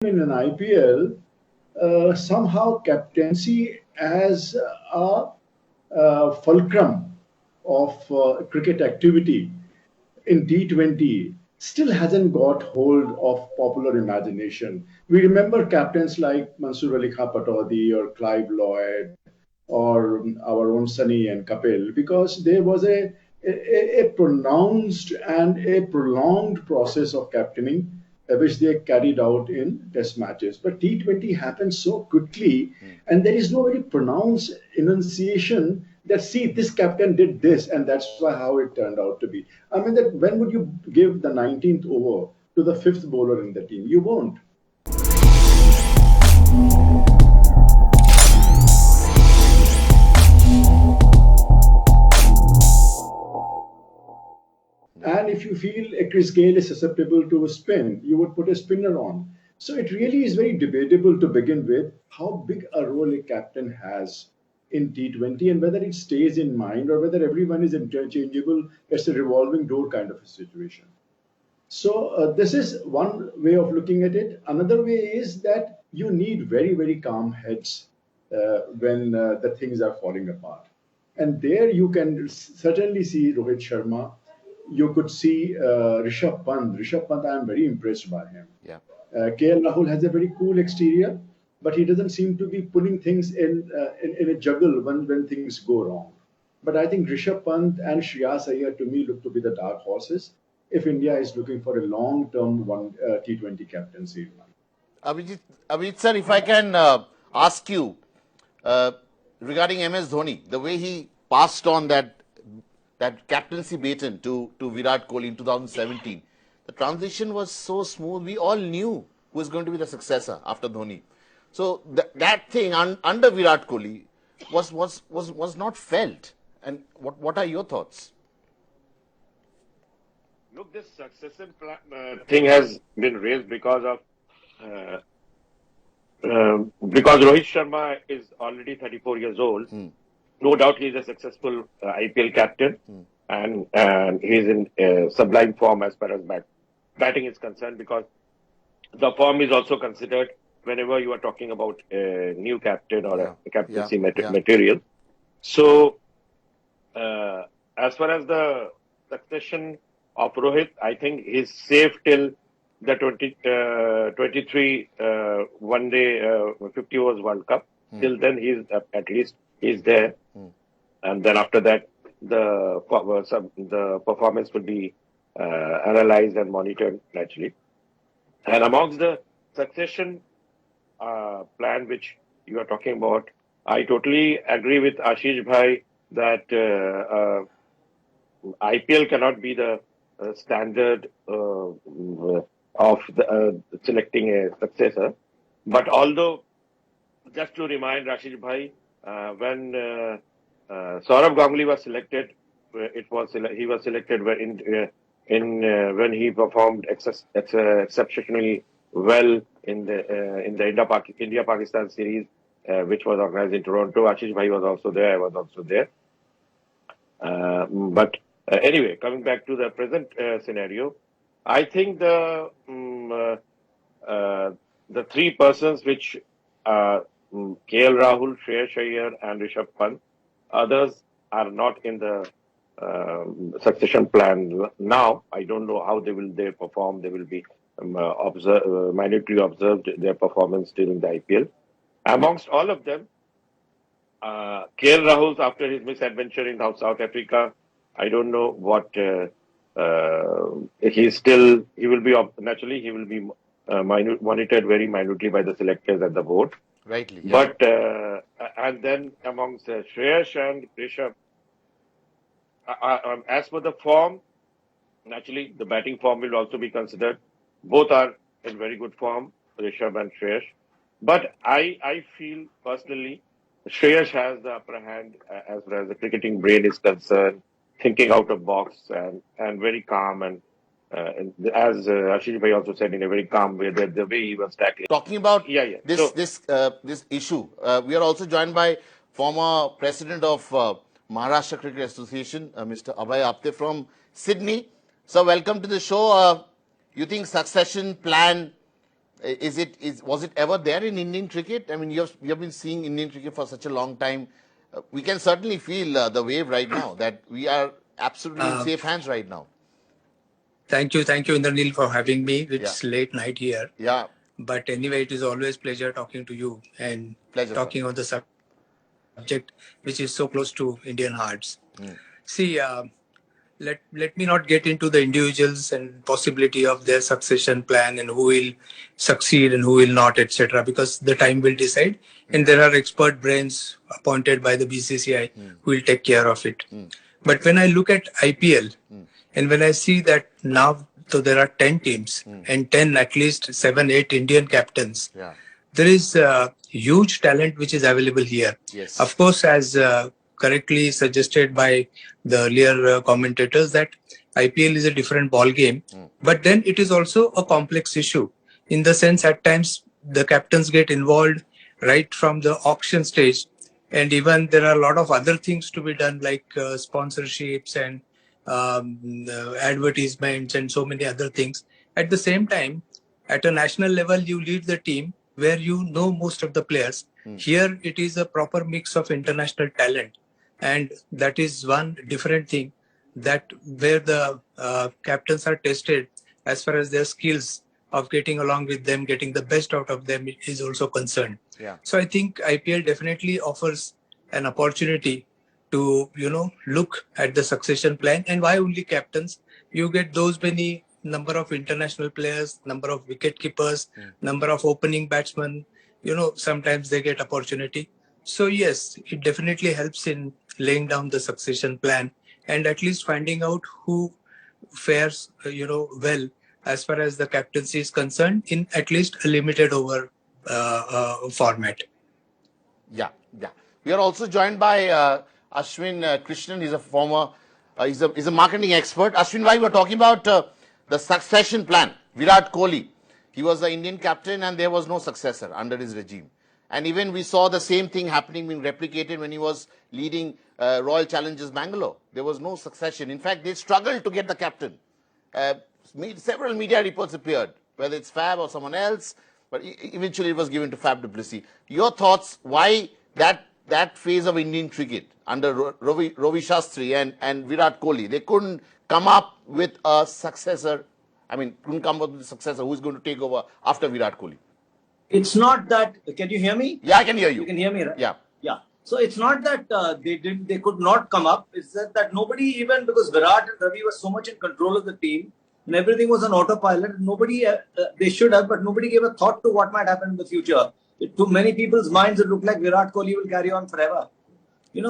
in an IPL, somehow captaincy as a fulcrum of cricket activity in T20 still hasn't got hold of popular imagination. We remember captains like Mansoor Ali Khan Pataudi or Clive Lloyd or our own Sunny and Kapil because there was a pronounced and a prolonged process of captaining which they carried out in test matches. But T20 happens so quickly, and there is no very pronounced enunciation that, see, this captain did this, and that's why how it turned out to be. I mean, that when would you give the 19th over to the fifth bowler in the team? You won't. And if you feel a Chris Gale is susceptible to a spin, you would put a spinner on. So it really is very debatable to begin with how big a role a captain has in T20 and whether it stays in mind or whether everyone is interchangeable. It's a revolving door kind of a situation. So this is one way of looking at it. Another way is that you need very, very calm heads when the things are falling apart. And there you can certainly see Rohit Sharma. You could see Rishabh Pant. Rishabh Pant, I am very impressed by him. Yeah. KL Rahul has a very cool exterior, but he doesn't seem to be pulling things in a juggle when things go wrong. But I think Rishabh Pant and Shreyas Iyer to me look to be the dark horses if India is looking for a long-term T20 captaincy. Abhijit sir, if I can ask you regarding MS Dhoni, the way he passed on that captaincy baton to Virat Kohli in 2017, the transition was so smooth. We all knew who was going to be the successor after Dhoni. So that thing under Virat Kohli was not felt. And what are your thoughts? Look, this succession thing has been raised because Rohit Sharma is already 34 years old. No doubt he is a successful IPL captain, and he is in sublime form as far as batting is concerned, because the form is also considered whenever you are talking about a new captain or a captaincy material. So, as far as the succession of Rohit, I think he's safe till the 2023 one day 50 overs World Cup. Till then, he's at least he's there, and then after that, the performance will be analyzed and monitored naturally. And amongst the succession plan which you are talking about, I totally agree with Ashish Bhai that IPL cannot be the standard of selecting a successor. But although, just to remind Ashish Bhai, when Saurav Ganguly was selected, he was selected when he performed exceptionally well in the India-Pakistan series, which was organized in Toronto. Ashish Bhai was also there. I was also there. But anyway, coming back to the present scenario, I think the three persons which KL Rahul, Shreyas Iyer, and Rishabh Pant, others are not in the succession plan now. I don't know how they will perform. They will be minutely observed their performance during the IPL. Amongst all of them, KL Rahul, after his misadventure in South Africa, I don't know what he will be monitored very minutely by the selectors at the board. Rightly. Yeah. But and then amongst Shreyas and Rishabh, as for the form, naturally the batting form will also be considered. Both are in very good form, Rishabh and Shreyas. But I feel personally, Shreyas has the upper hand as far as the cricketing brain is concerned, thinking out of box and very calm, and as Ashish Bhai also said, in a very calm way, the way he was tackling. Talking about this issue, we are also joined by former president of Maharashtra Cricket Association, Mr. Abhay Apte from Sydney. So welcome to the show. You think succession plan Was it ever there in Indian cricket? I mean, you have been seeing Indian cricket for such a long time. We can certainly feel the wave right now that we are absolutely in safe hands right now. Thank you, Indranil, for having me. It's Yeah. late night here. Yeah. But anyway, it is always pleasure talking to you and Pleasure, talking sir. on the subject which is so close to Indian hearts. See, let me not get into the individuals and possibility of their succession plan and who will succeed and who will not, etc. Because the time will decide, and there are expert brains appointed by the BCCI who will take care of it. But when I look at IPL and when I see that now, so there are 10 teams and 10, at least 7, 8 Indian captains. Yeah. There is huge talent which is available here. Yes. Of course, as correctly suggested by the earlier commentators, that IPL is a different ball game. But then it is also a complex issue in the sense at times the captains get involved right from the auction stage. And even there are a lot of other things to be done like sponsorships and advertisements and so many other things. At the same time, at a national level, you lead the team where you know most of the players. Here, it is a proper mix of international talent. And that is one different thing, that where the captains are tested as far as their skills of getting along with them, getting the best out of them is also concerned. Yeah. So I think IPL definitely offers an opportunity to, look at the succession plan. And why only captains? You get those many number of international players, number of wicket keepers, number of opening batsmen, sometimes they get opportunity. So yes, it definitely helps in laying down the succession plan and at least finding out who fares, well as far as the captaincy is concerned in at least a limited over format. Yeah. We are also joined by Ashwin Krishnan. He's a former, he's a marketing expert. Ashwin, why we were talking about the succession plan, Virat Kohli. He was the Indian captain and there was no successor under his regime. And even we saw the same thing happening, being replicated when he was leading Royal Challengers Bangalore. There was no succession. In fact, they struggled to get the captain. Several media reports appeared, whether it's Fab or someone else, but eventually it was given to Fab du Plessis. Your thoughts, why that phase of Indian cricket under Ravi Shastri and Virat Kohli, they couldn't come up with a successor, couldn't come up with a successor who's going to take over after Virat Kohli? It's not that, can you hear me? Yeah, I can hear you. You can hear me, right? Yeah. So it's not that they could not come up. It's that nobody, even because Virat and Ravi were so much in control of the team and everything was on autopilot, nobody, they should have, but nobody gave a thought to what might happen in the future. To many people's minds, it looked like Virat Kohli will carry on forever.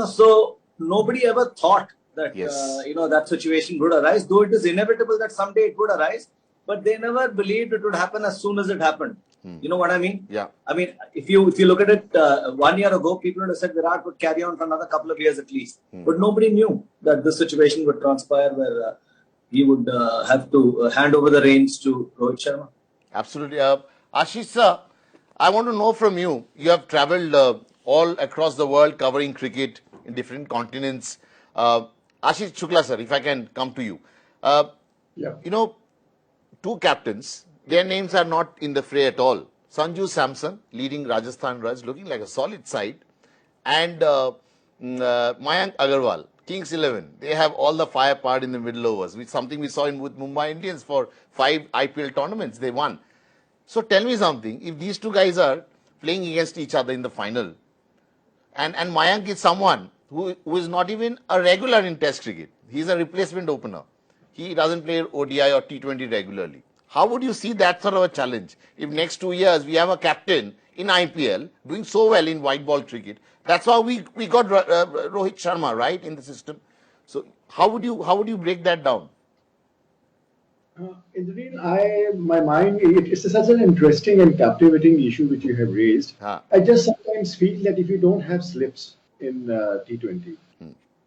So nobody ever thought that, that situation would arise, though it is inevitable that someday it would arise, but they never believed it would happen as soon as it happened. You know what I mean? Yeah. If you look at it 1 year ago, people would have said Virat would carry on for another couple of years at least. But nobody knew that this situation would transpire where he would have to hand over the reins to Rohit Sharma. Absolutely. Ashish sir, I want to know from you, you have travelled all across the world covering cricket in different continents. Ashish Shukla sir, if I can come to you. Two captains, their names are not in the fray at all. Sanju Samson leading Rajasthan Royals, looking like a solid side, and Mayank Agarwal, Kings 11. They have all the firepower in the middle overs, which is something we saw with Mumbai Indians for 5 IPL tournaments. They won. So tell me something, if these two guys are playing against each other in the final, and Mayank is someone who is not even a regular in Test cricket. He's a replacement opener. He doesn't play ODI or T20 regularly. How would you see that sort of a challenge? If next 2 years we have a captain in IPL doing so well in white ball cricket, that's how we got Rohit Sharma, right, in the system. So how would you break that down? Indranil, my mind, it's such an interesting and captivating issue which you have raised. I just sometimes feel that if you don't have slips in T20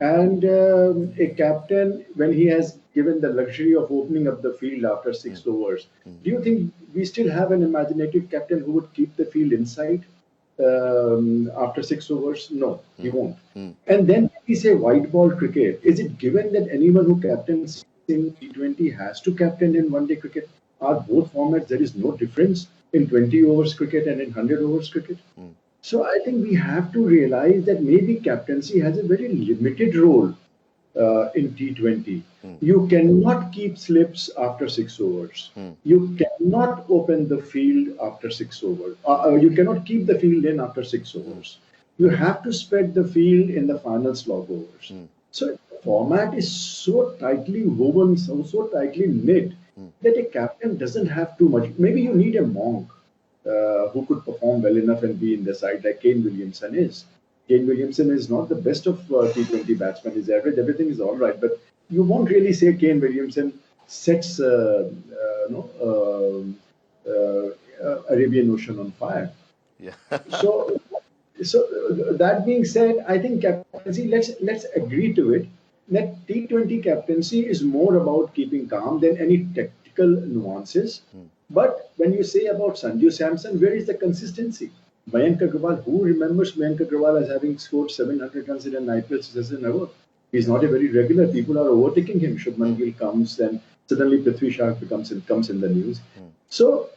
and a captain, when he has given the luxury of opening up the field after 6 overs, do you think we still have an imaginative captain who would keep the field inside after 6 overs? No, he won't. And then we say white ball cricket. Is it given that anyone who captains in T20 has to captain in one-day cricket? Are both formats, there is no difference? in 20 overs cricket and in 100 overs cricket. So I think we have to realize that maybe captaincy has a very limited role in T20. You cannot keep slips after 6 overs. You cannot open the field after 6 overs. You cannot keep the field in after 6 overs. You have to spread the field in the final slog overs. So the format is so tightly woven, so tightly knit that a captain doesn't have too much. Maybe you need a monk who could perform well enough and be in the side like Kane Williamson is. Kane Williamson is not the best of T20 batsmen. His average, everything is all right, but you won't really say Kane Williamson sets Arabian Ocean on fire. Yeah. So that being said, I think captaincy, let's agree to it that T20 captaincy is more about keeping calm than any tactical nuances. But when you say about Sanju Samson, where is the consistency? Mayank Agrawal, who remembers Mayank Agrawal as having scored 700 runs in an IPL season ever? He's not a very regular. People are overtaking him. Shubman Gill comes, then suddenly Prithvi Shaw comes in the news. So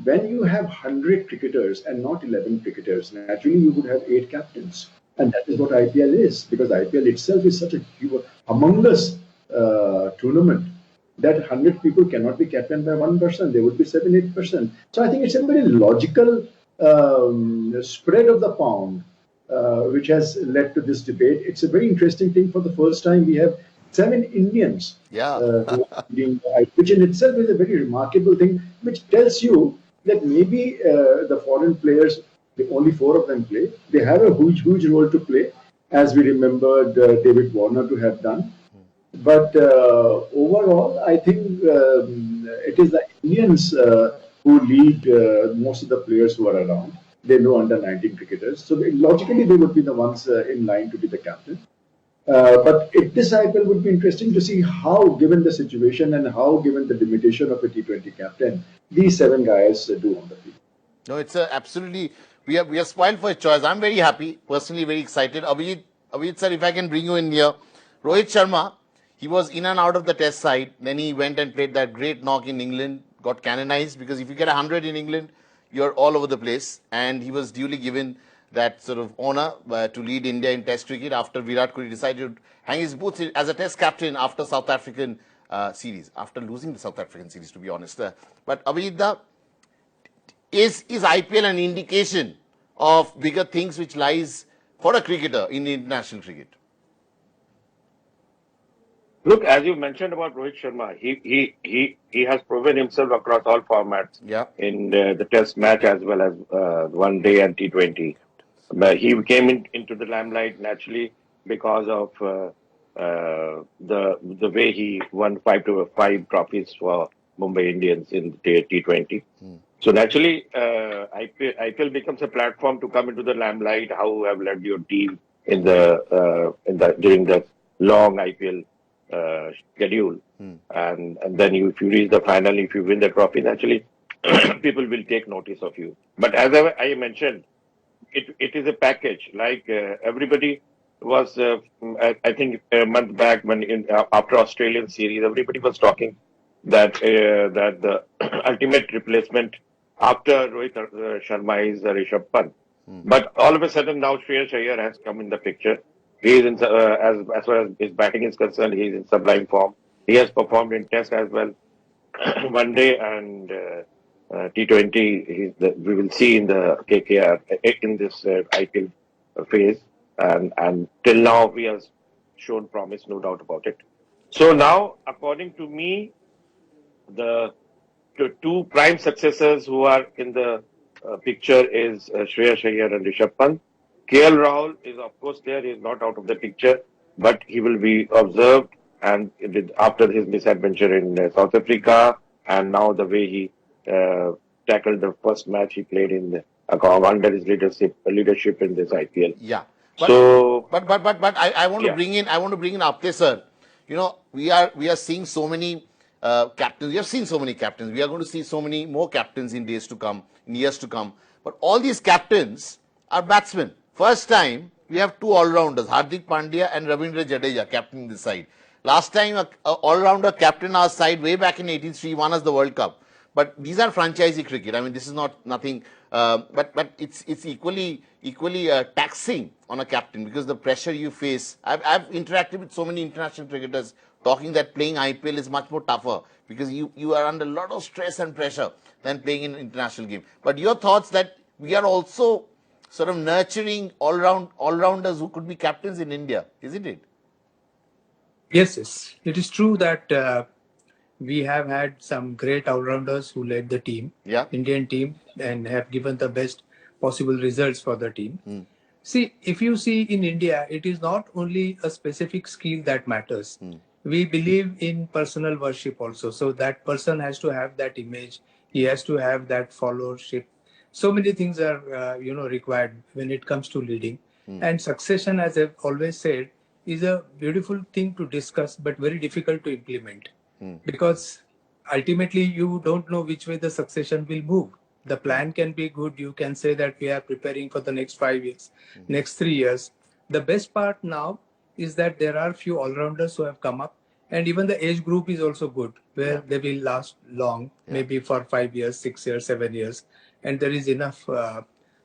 when you have 100 cricketers and not 11 cricketers, naturally you would have 8 captains. And that is what IPL is, because IPL itself is such a humongous tournament that 100 people cannot be captained by one person. There would be 7-8%. So I think it's a very logical spread of the pound which has led to this debate. It's a very interesting thing. For the first time, we have 7 Indians who are leading, which in itself is a very remarkable thing, which tells you that maybe the foreign players, only 4 of them play. They have a huge role to play, as we remembered David Warner to have done. But overall, I think it is the Indians who lead most of the players who are around. They know under 19 cricketers. So logically, they would be the ones in line to be the captain. But this IPL would be interesting to see how, given the situation and how, given the limitation of a T20 captain, these 7 guys do on the field. No, it's absolutely, we are spoiled for a choice. I'm very happy, personally very excited. Abhijit sir, if I can bring you in here. Rohit Sharma, he was in and out of the test side. Then he went and played that great knock in England, got canonized, because if you get 100 in England, you're all over the place. And he was duly given that sort of honor to lead India in test cricket after Virat Kohli decided to hang his boots as a test captain after South African series, after losing the South African series, to be honest. But Abhijit, is IPL an indication of bigger things which lies for a cricketer in international cricket? Look, as you mentioned about Rohit Sharma, he has proven himself across all formats in the Test match as well as One Day and T20. But he came into the limelight naturally because of the way he won 5 trophies for Mumbai Indians in the T20. So naturally, IPL becomes a platform to come into the limelight. How you have led your team in during the long IPL schedule, and then if you reach the final, if you win the trophy, naturally people will take notice of you. But as I mentioned, it is a package. Like everybody was, I think a month back when after Australian series, everybody was talking that the ultimate replacement after Rohit Sharma is Rishabh Pant. But all of a sudden now Shreyas Iyer has come in the picture. He is in, as far as his batting is concerned, he is in sublime form. He has performed in Test as well, One Day and T20. We will see in the KKR in this IPL phase, and till now he has shown promise, no doubt about it. So now, according to me, the 2 prime successors who are in the picture is Shreyas Iyer and Rishabh Pant. KL Rahul is of course there. He is not out of the picture, but he will be observed. And after his misadventure in South Africa, and now the way he tackled the first match he played in under his leadership in this IPL. Yeah. But I want to bring in Apte sir. You know, we are seeing so many captains. We have seen so many captains. We are going to see so many more captains in days to come, in years to come. But all these captains are batsmen. First time we have 2 all-rounders, Hardik Pandya and Ravindra Jadeja, captaining this side. Last time a all-rounder captain our side way back in 83 won us the World Cup. But these are franchisee cricket. I mean, this is nothing. But it's equally taxing on a captain, because the pressure you face. I've interacted with so many international cricketers talking that playing IPL is much more tougher, because you are under a lot of stress and pressure than playing in an international game. But your thoughts that we are also sort of nurturing all-rounders who could be captains in India, isn't it? Yes, yes. It is true that we have had some great all-rounders who led the team, Yeah. Indian team, and have given the best possible results for the team. See, if you see in India, it is not only a specific skill that matters. We believe in personal worship also. So that person has to have that image. He has to have that followership. So many things are, required when it comes to leading. And succession, as I've always said, is a beautiful thing to discuss, but very difficult to implement. Because ultimately you don't know which way the succession will move. The plan can be good. You can say that we are preparing for the next 5 years, next 3 years. The best part now is that there are few all-rounders who have come up, and even the age group is also good, where they will last long, maybe for 5 years, 6 years, 7 years. And there is enough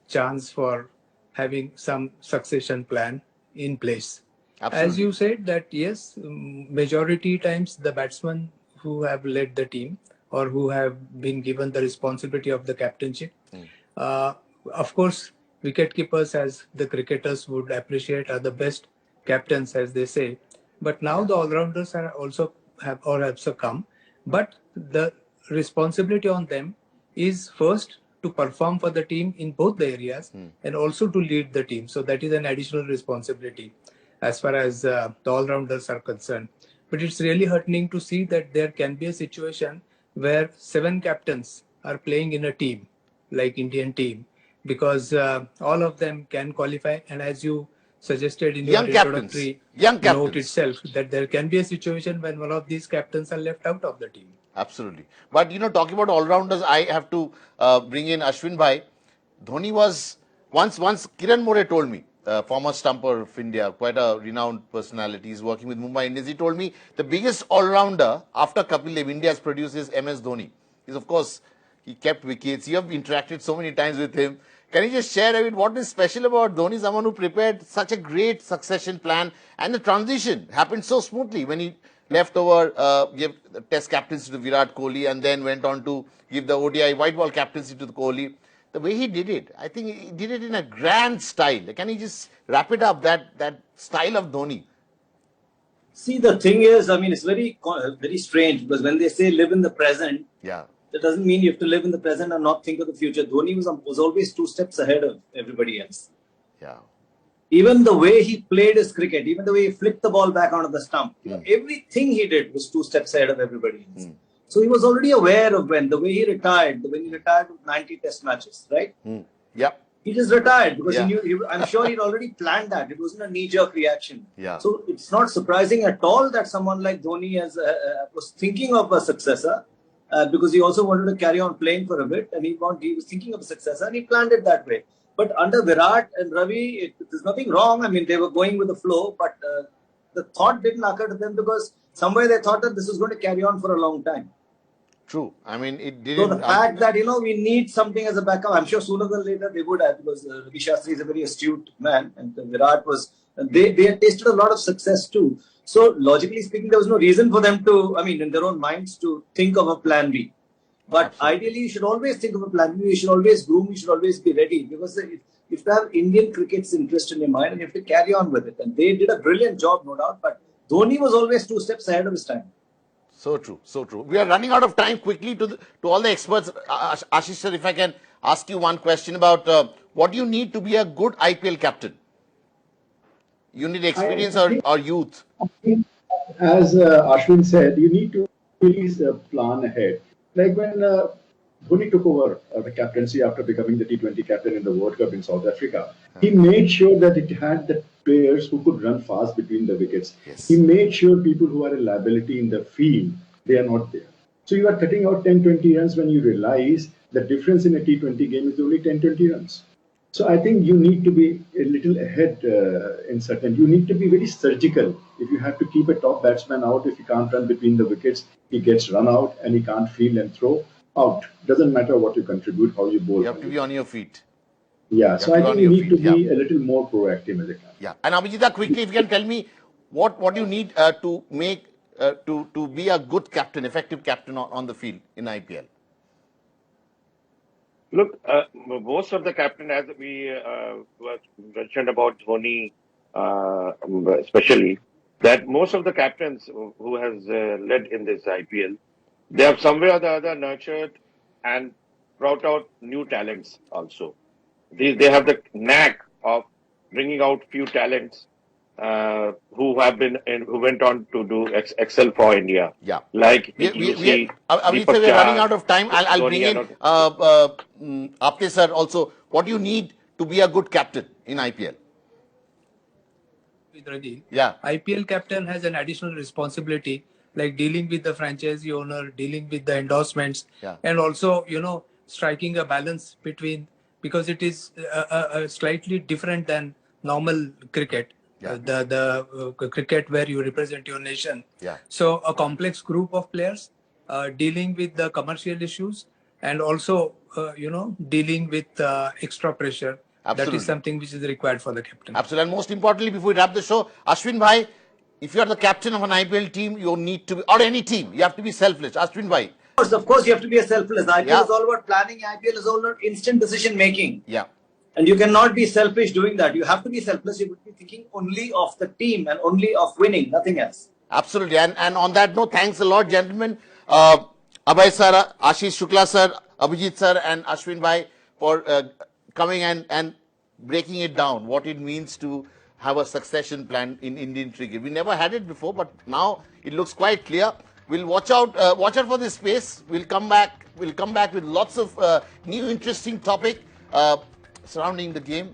chance for having some succession plan in place. Absolutely. As you said that, yes, majority times the batsmen who have led the team or who have been given the responsibility of the captainship, of course, wicket keepers, as the cricketers would appreciate, are the best captains, as they say. But now the all-rounders are also have come. But the responsibility on them is first to perform for the team in both the areas and also to lead the team. So that is an additional responsibility as far as the all-rounders are concerned. But it's really heartening to see that there can be a situation where 7 captains are playing in a team, like Indian team, because all of them can qualify. And as you suggested in your introductory note itself, that there can be a situation when one of these captains are left out of the team. Absolutely. But, talking about all-rounders, I have to bring in Ashwin Bhai. Dhoni was, once Kiran More told me, former stumper of India, quite a renowned personality, he's working with Mumbai Indians. He told me the biggest all-rounder after Kapil Dev India has produced is MS Dhoni. He's, of course, he kept wickets. You have interacted so many times with him. Can you just share a bit what is special about Dhoni, someone who prepared such a great succession plan, and the transition happened so smoothly when he left over, gave the test captaincy to Virat Kohli and then went on to give the ODI white ball captaincy to the Kohli. The way he did it, I think he did it in a grand style. Can you just wrap it up, that style of Dhoni? See, the thing is, I mean, it's very strange, because when they say live in the present, that doesn't mean you have to live in the present and not think of the future. Dhoni was always 2 steps ahead of everybody else. Yeah. Even the way he played his cricket, even the way he flicked the ball back onto the stump, everything he did was 2 steps ahead of everybody else. So he was already aware of when he retired with 90 test matches, right? Yeah. He just retired because he knew, I'm sure he'd already planned that. It wasn't a knee-jerk reaction. Yeah. So it's not surprising at all that someone like Dhoni was thinking of a successor, because he also wanted to carry on playing for a bit, and he was thinking of a successor, and he planned it that way. But under Virat and Ravi, there's nothing wrong. I mean, they were going with the flow, but the thought didn't occur to them because somewhere they thought that this was going to carry on for a long time. True. I mean, it didn't. So the fact that, we need something as a backup, I'm sure sooner than later they would have, because Ravi Shastri is a very astute man, and Virat was, they had tasted a lot of success too. So logically speaking, there was no reason for them to, in their own minds, to think of a plan B. But ideally, you should always think of a plan B. You should always groom. You should always be ready, because if you have Indian cricket's interest in your mind, and you have to carry on with it. And they did a brilliant job, no doubt. But Dhoni was always 2 steps ahead of his time. So true, so true. We are running out of time. Quickly to all the experts. Ashish sir, if I can ask you one question about what you need to be a good IPL captain. You need experience or youth? As Ashwin said, you need to really plan ahead. Like when Dhoni took over the captaincy after becoming the T20 captain in the World Cup in South Africa, he made sure that it had the players who could run fast between the wickets. Yes. He made sure people who are a liability in the field, they are not there. So you are cutting out 10-20 runs when you realize the difference in a T20 game is only 10-20 runs. So I think you need to be a little ahead in certain. You need to be very surgical. If you have to keep a top batsman out, if he can't run between the wickets, he gets run out and he can't field and throw. out. Doesn't matter what you contribute, how you bowl. You have to be on your feet. Yeah, so I think we need to be a little more proactive as a captain. Yeah, and Abhijit, quickly, if you can tell me what you need to make to be a good captain, effective captain on the field in IPL. Look, most of the captain, as we mentioned about Dhoni, especially, that most of the captains who has led in this IPL, they have somewhere or the other nurtured and brought out new talents also. They have the knack of bringing out few talents who went on to do excel for India. Yeah. Like you see, Abhijit, we're running out of time. I'll bring in Apte sir also. What do you need to be a good captain in IPL? Yeah. IPL captain has an additional responsibility, like dealing with the franchisee owner, dealing with the endorsements, and also, striking a balance between, because it is slightly different than normal cricket. The cricket where you represent your nation. Yeah. So a complex group of players dealing with the commercial issues, and also dealing with extra pressure. Absolutely. That is something which is required for the captain. Absolutely. And most importantly, before we wrap the show, Ashwin bhai, if you are the captain of an IPL team, you need to be, or any team, you have to be selfless. Ashwin bhai. Of course, you have to be a selfless. IPL is all about planning. IPL is all about instant decision making. Yeah. And you cannot be selfish doing that. You have to be selfless. You would be thinking only of the team and only of winning, nothing else. Absolutely. And on that note, thanks a lot, gentlemen. Abhay sir, Ashish Shukla sir, Abhijit sir, and Ashwin bhai for coming and breaking it down, what it means to have a succession plan in Indian cricket. We never had it before, but now it looks quite clear. We'll watch out for this space. We'll come back with lots of new interesting topic surrounding the game.